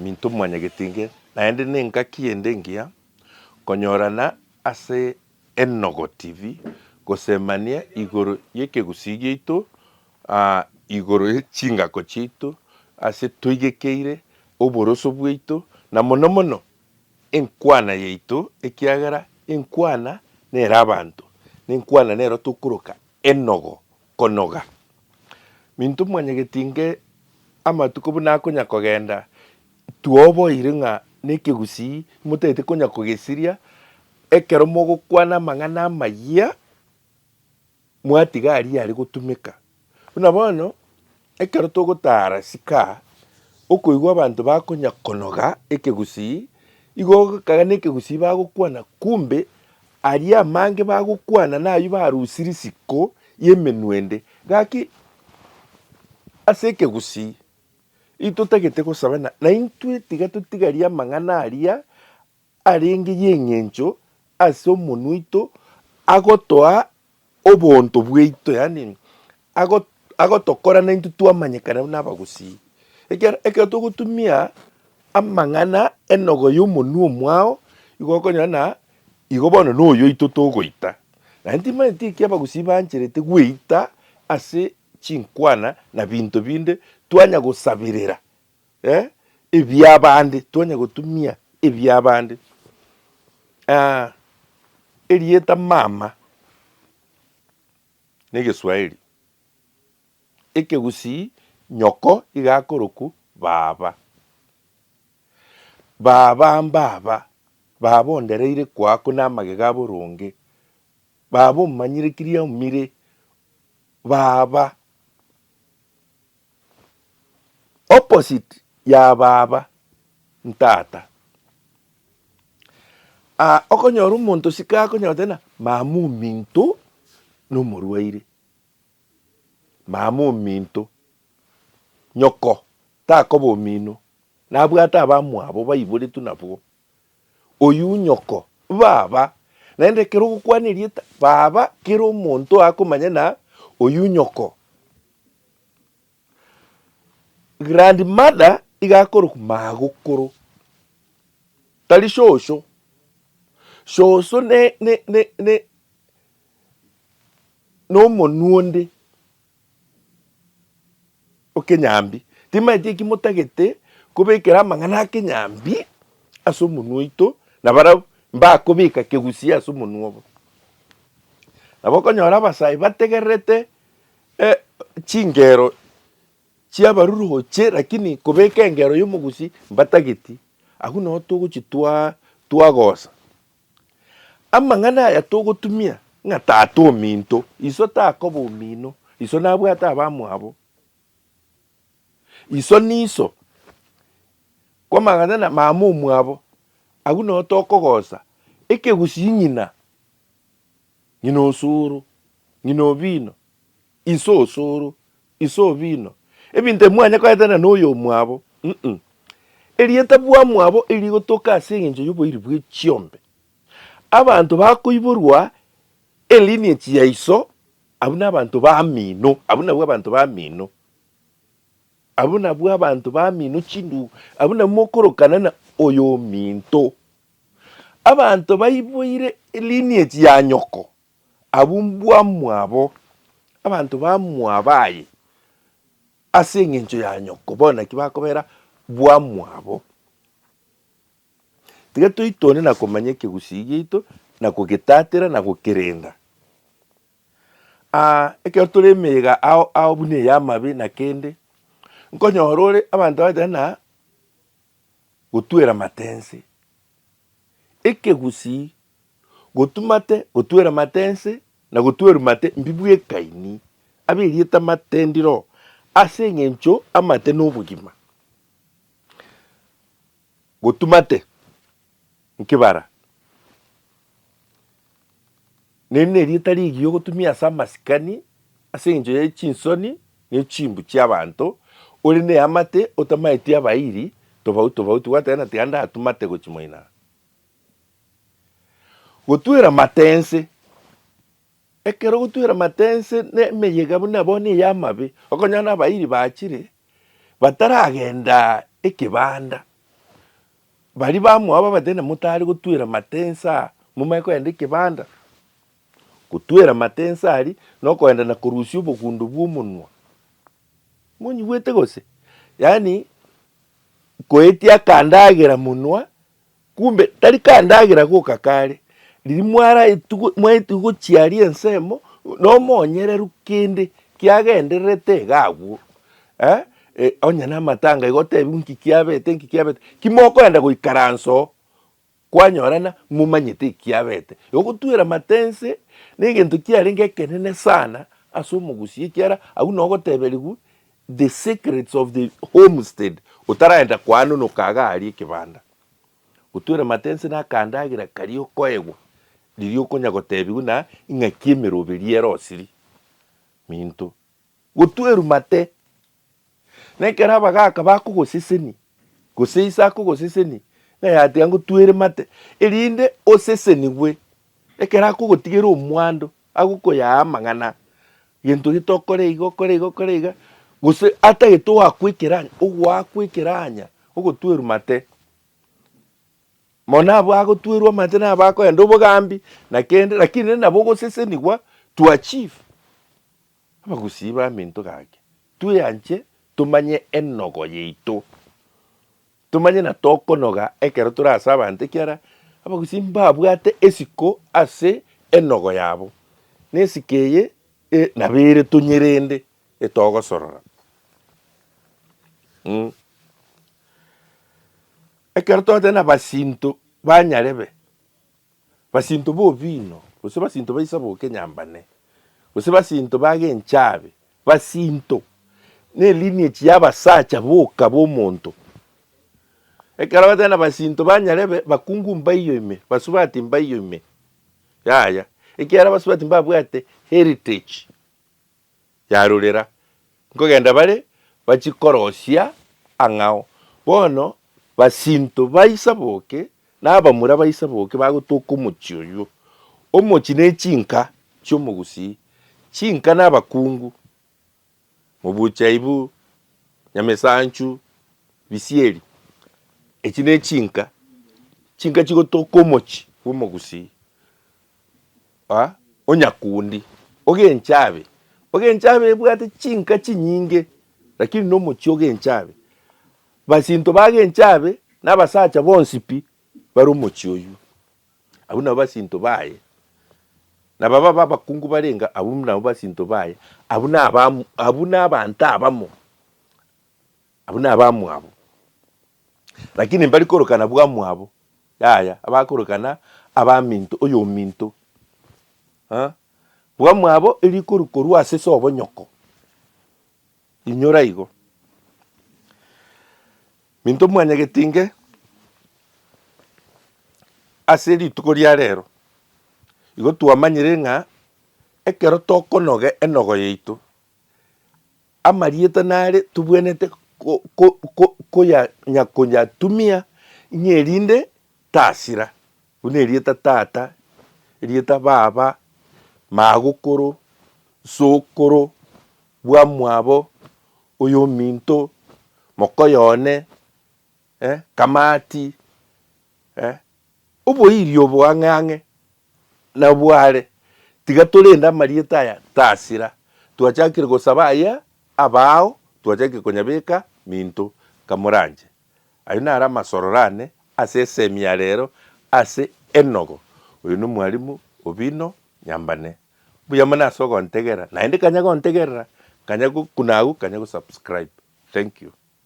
minto mwanya getinge naende nenga kiende ngia konyorana ase Enogo TV gosemania igoro yekegusi gitu igoro chingako chitu ase toigekeire oboroso bwaitu na mono mono enkwana yaitu ekiagera enkwana nera abantu nenkwana nero tukuruka enogo konoga minto mwanya getinge amatuko buna konya kogenda tuoboire ng'a nekegusi mutaete konya kogesiria ekero mogokwana mang'ana amaya mwatiga aria ari gotumeka buna bono ekero togotara sika okoigwa abantu bakonya konoga ekegusi igo kaga nekegusi bagokwana kumbe aria amange bagokwana nayo barusiri siko yemenwende gaki ase ekegusi itotagete gosabana na intwe tiga totigaria amang'ana aria arenge y'eng'encho ase omonwa oito agotoa obonto bwaito yani agotokora na intwe twamanyekana n'abagusi ekero togotumia amang'ana enogo ya omonwa omwao igo okonyora igo bono na oyo oito togoita naende timanyeti eki abagusi bancherete gweita ase chinkwana na binto binde twanya gosabirera ebiabande twanya gotumia ebiabande erieta mama na egeswaeri ekegusi nyoko igakoroku baba baba ondereire kwako namagega boronge baba omanyire kiria omire baba opposite ya baba ntata okonyora omonto sika akonyora tena mama ominto nomorwaire mama ominto nyoko takoba omino nabwate abamwabo baiboretu nabwo oyu nyoko baba naende kero ogokwana erieta baba kero omonto akomanya na oyu nyoko grandmother igakoroku magokoro tari shosho shosho n'omonwa onde okenyambi timaeti ekimotagete kobekera amang'ana akenyambi ase omonwa oito na bara mbakobeka kegusi ase omonwa obo nabo okonyora abasai bategererete chingero chiabaruroche lakini kobeka engero ya omogusi mbatageti agwo nabo togochi twagosa amang'ana aya togotumia ng'a tata ominto iso takoba omino iso nabwate abamwabo iso niso kwamagana na mama omwabo agwo nabo tokogosa ekegusi ng'ina osoro ng'ina obino iso osoro iso obino ebinto emwanya koetana n'oyo omwabo erieta bwamwabo erigotoka ase eng'encho ya oboiri bwa echiombe abantu bakoiborwa elineage ya iso abwo nabanto bamino abwo nabwo abantu bamino abwo nabwo abantu bamino chindu abwo nabwo mokorokana na oyo ominto abantu baiboire lineage ya nyoko abwo mbwamwabo abantu bamwabaye ase eng'encho ya nyoko bono naki bakobera bwamwabo tiga toitone na komanya ekegusi giito na kogetatera na gokerenda ekero tore emega ao buna eya amabe na kende nkonyora ore abantu baetana na gotwera matense ekegusi gotumate gotwera matense na gotwera mate mbibwe ekaini abe erieta matendiro ase eng'encho amate n'obogima gotumate nkibara nene erieta rigio gotumia ase amasikani ase eng'encho ya chinsoni na echimbu chiabanto ore na amate otamaeti abairi tofauti gwatena tiga ndatumate gochi moina gotwera matense ekero gotwera matense nemeyega buna bono eya amabe okonyana abairi bachire bataragenda ekebanda bari bamwabo batene mutari gutwira matensa mumaye kwenda ekebanda gutwira matensa ari no kwenda na kurusya obugundu bw'omunwa munyigwete gose yani koetia kandagira munwa kumbe tari kandagira goka kare riri mwaitu chiaria ensemo no monyereru kinde kiagenderete gagwo onya na matanga igotebi nki kiabete kimoko enda goikaranso kwanyorana mumanyete ikiabete yogotwira matense n'egintu kiari ngekenene sana ase omogusi kiara au no goteberigu the secrets of the homestead utaraenda kwanu no kaga ari ekebanda gutwira matense na kandagira kario koegwa ririo konya gotebigu na ing'akimero beriero osiri minto gutweru mate nekera bagaka bakugoseseni goseisa kugoseseni na yati yangu twere mate erinde oseseni gwe ekera kugotigera omwando agukoya amang'ana gento gitokore iga gose ata gito akwikiranya ogwakwikiranya ogotweru mate mona abo agotwerwa mate na bakoenda obogambi na kende lakini nabo gosesenigwa to achieve abagusiba minto gake tuyanje tumanye enogo yeito tumanye na tokonoga ekero turasa abante kiara abagusimba abwate esiko ase enogo yabo nesikeye nabere tunyerende etogosorora ekero tote na basinto banyarebe basinto bobino gose basinto baisaboke nyambane gose basinto bagenchabe basinto ne lineage y'abasacha boka bomonto ekero bate na basinto banyarebe bakungu mbayoime basubati mbayoime yaya ekero basubati mbabwate heritage yarurera nkogenda bare bachikorosia ang'ao bono basinto baisaboke n'abamura baisaboke bagotoka omochi oyo omochi ne chinka chiomogusi chinka n'abakungu mubuchaibu nyamesanchu bisieri echi ne chinka chigotoka omochi omogusi onyakundi ogenchabe bwate chinka chinyinge lakini nomochi ogenchabe basinto bagenchabe n'abasacha bonsipi bari omochi oyu abu nabo basinto baye na baba babakungu barenga abu nabo basinto baye abu n'abantu abamo abo lakini mbali korokana bwamu abo yaya abakorokana abaminto oyo minto bwamu abo eri korukoru ase sobo nyoko inyora igo minto mwanya getinge ase rituko ria rero igo twamanyire ng'a ekero tokonoga enogo yaito amarieta nare tubwenete konyatumia nyerinde tasira buna erieta tata erieta baba magokoro sokoro bwamwabo oyo minto mokoyone kamati oboirio bwang'ang'e na bware tiga turenda marieta aya tasira twachakire gosaba aya abao twachakire konyabeka minto kamuranje ayo nara amasororane ase esemia rero ase enogo oyo no mwalimu Obino Nyambane buyama naso gontegera naende kanya gontegerera kanya kunagu kanya subscribe. Thank you.